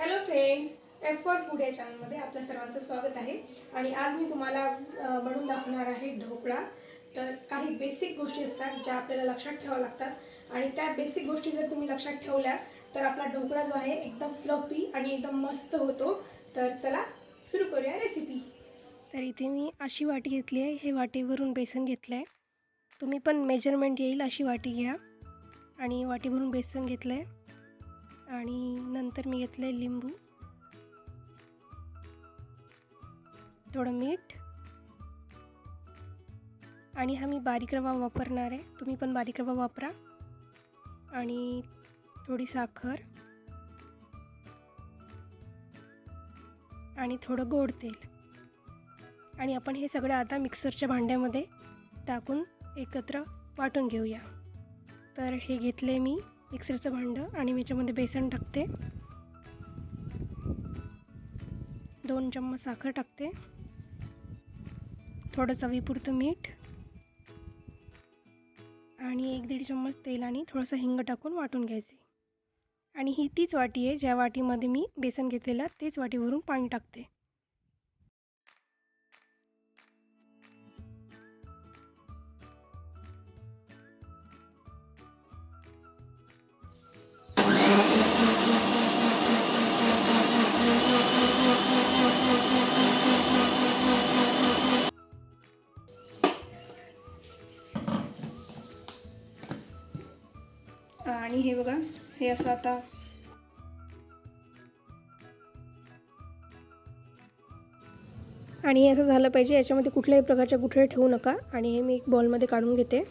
Hello friends, F4 food या चॅनलमध्ये आपल्या सर्वांचं स्वागत आहे. आणि आज मी तुम्हाला बनवून दाखवणार आहे ढोकळा. तर काही बेसिक गोष्टी असतात ज्या आपल्याला लक्षात ठेवाव्या लागतात आणि त्या बेसिक गोष्टी जर तुम्ही लक्षात ठेवल्या तर आपला ढोकळा जो आहे एकदम फ्लफी आणि एकदम मस्त होतो. तर चला सुरू करूया रेसिपी. तर इथे मी अशी वाटी घेतली आहे. हे वाटीवरून बेसन घेतलं आहे. तुम्ही पण मेजरमेंट येईल अशी वाटी घ्या आणि वाटीभरून बेसन घेतलं आहे. आणि नंतर मी घेतलं आहे लिंबू, थोडं मीठ आणि हा मी बारीक रवा वापरणार आहे. तुम्ही पण बारीक रवा वापरा. आणि थोडी साखर आणि थोडं गोड तेल. आणि आपण हे सगळं आता मिक्सरच्या भांड्यामध्ये टाकून एकत्र वाटून घेऊया. तर हे घेतले मी मिक्सरचं भांडं आणि मी याच्यामध्ये बेसन टाकते, 2 चम्मच साखर टाकते, थोडं चवीपुरतं मीठ आणि 1-1.5 चम्मच तेल आणि थोडंसं हिंग टाकून वाटून घ्यायचे. आणि ही तीच वाटी आहे ज्या वाटीमध्ये मी बेसन घेतलेलं, तेच वाटीवरून पाणी टाकते. आणि हे बघा, हे असं आता आणि असं झालं पाहिजे. याच्यामध्ये कुठल्याही प्रकारच्या गुठळे ठेवू नका. आणि हे मी एक बॉलमध्ये काढून घेते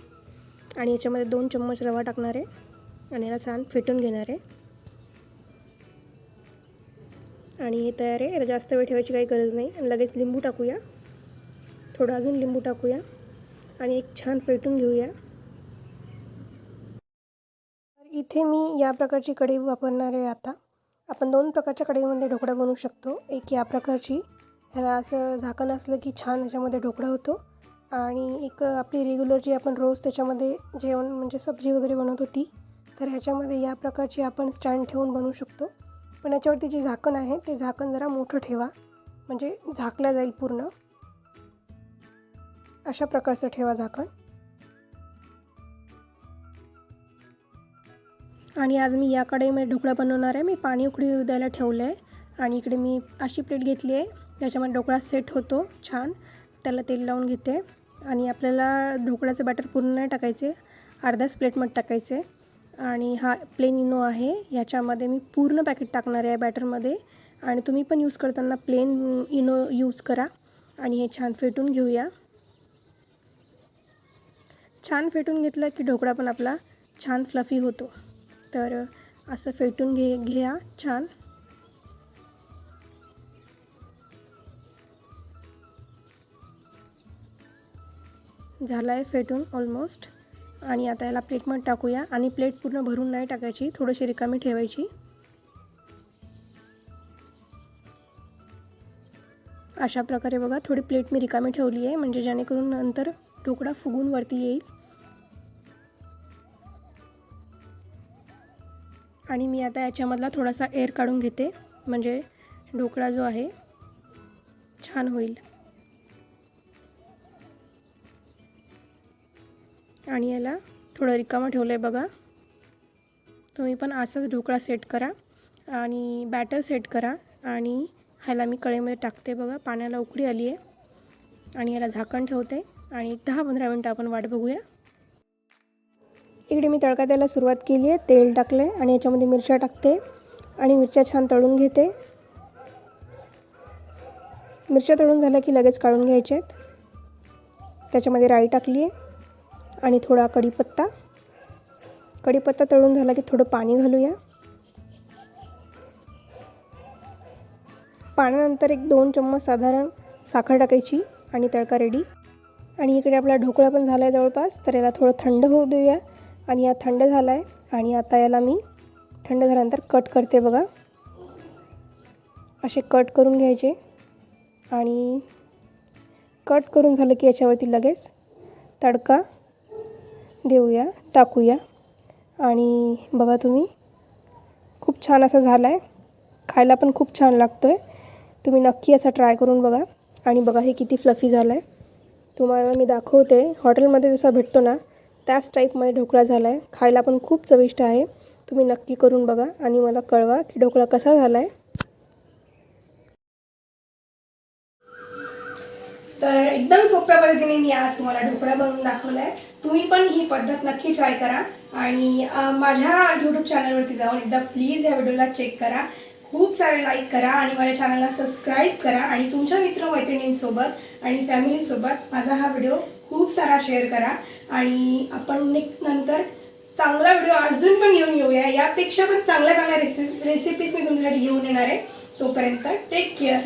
आणि याच्यामध्ये 2 चम्मच रवा टाकणार आहे आणि याला छान फेटून घेणार आहे. आणि हे तयार आहे. याला जास्त वेळ ठेवायची काही गरज नाही. आणि लगेच लिंबू टाकूया, थोडं अजून लिंबू टाकूया आणि एक छान फेटून घेऊया. इथे मी या प्रकारची कढई वापरणार आहे. आता आपण 2 प्रकारच्या कढईमध्ये ढोकळा बनवू शकतो. एक या प्रकारची, ह्याला असं झाकण असलं की छान ह्याच्यामध्ये ढोकळा होतो. आणि एक आपली रेग्युलर जी आपण रोज त्याच्यामध्ये जेवण म्हणजे सब्जी वगैरे बनवतो ती. तर ह्याच्यामध्ये या प्रकारची आपण स्टँड ठेवून बनवू शकतो. पण याच्यावरती जे झाकण आहे ते झाकण जरा मोठं ठेवा, म्हणजे झाकलं जाईल पूर्ण. अशा प्रकारचं ठेवा झाकण. आणि आज मी या कढईमध्ये ढोकळा बनवणार आहे. मी पाणी उकळी द्यायला ठेवलं आहे आणि इकडे मी अशी प्लेट घेतली आहे त्याच्यामध्ये ढोकळा सेट होतो छान. त्याला तेल लावून घेते आणि आपल्याला ढोकळ्याचं बॅटर पूर्ण नाही टाकायचे, अर्ध्याच प्लेटमध्ये टाकायचे. आणि हा प्लेन इनो आहे, ह्याच्यामध्ये मी पूर्ण पॅकेट टाकणार आहे बॅटरमध्ये. आणि तुम्ही पण यूज करताना प्लेन इनो यूज करा. आणि हे छान फेटून घेऊया. छान फेटून घेतलं की ढोकळा पण आपला छान फ्लफी होतो. तर असं फेटून घ्या छान. झाला आहे फेटून ऑलमोस्ट. आणि आता याला प्लेटमध्ये टाकूया. आणि प्लेट पूर्ण भरून नाही टाकायची, थोडीशी रिकामी ठेवायची. अशा प्रकारे बघा, थोडी प्लेट मी रिकामी ठेवली आहे म्हणजे जेणेकरून नंतर ढोकळा फुगून वरती येईल. आणि मी आता याच्यामधला थोडासा एअर काढून घेते म्हणजे ढोकळा जो आहे छान होईल. आणि याला थोडं रिकामं ठेवलं आहे बघा. तुम्ही पण असाच ढोकळा सेट करा आणि बॅटर सेट करा. आणि ह्याला मी कढईमध्ये टाकते बघा. पाण्याला उकळी आली आहे आणि याला झाकण ठेवते आणि 10-15 मिनटं आपण वाट बघूया. इकडे मी तडका द्यायला सुरुवात केली आहे. तेल टाकले आणि याच्यामध्ये मिरच्या टाकते आणि मिरच्या छान तळून घेते. मिरच्या तळून झाल्या की लगेच काढून घ्यायच्या आहेत. त्याच्यामध्ये राई टाकली आहे आणि थोडा कढीपत्ता. कढीपत्ता तळून झाला की थोडं पाणी घालूया. पाण्यानंतर एक 2 चम्मच साधारण साखर टाकायची आणि तडका रेडी. आणि इकडे आपला ढोकळा पण झाला आहे जवळपास. तर याला थोडं थंड होऊ देऊया. आणि या थंड झाला आहे आणि आता याला मी थंड झाल्यानंतर कट करते बघा. असे कट करून घ्यायचे आणि कट करून झालं की याच्यावरती लगेच तडका देऊया, टाकूया. आणि बघा तुम्ही, खूप छान असा झाला आहे. खायला पण खूप छान लागतो आहे. तुम्ही नक्की असा ट्राय करून बघा. आणि बघा हे किती फ्लफी झालं आहे. तुम्हाला मी दाखवते. हॉटेलमध्ये जसा भेटतो ना त्याच टाईपमध्ये ढोकळा झाला आहे. खायला पण खूप चविष्ट आहे. तुम्ही नक्की करून बघा आणि मला कळवा की ढोकळा कसा झाला आहे. तर एकदम सोप्या पद्धतीने मी आज तुम्हाला ढोकळा बनवून दाखवला आहे. तुम्ही पण ही पद्धत नक्की ट्राय करा आणि माझ्या यूट्यूब चॅनलवरती जाऊन एकदा प्लीज या व्हिडिओला चेक करा. खूप सारे लाईक करा आणि माझ्या चॅनलला सबस्क्राईब करा आणि तुमच्या मित्रमैत्रिणींसोबत आणि फॅमिलीसोबत माझा हा व्हिडिओ खूप सारा शेअर करा. आणि आपण नंतर चांगला व्हिडिओ अजून पण घेऊन येऊया. यापेक्षा पण चांगल्या रेसिपीज मी तुमच्यासाठी घेऊन येणार आहे. तोपर्यंत टेक केअर.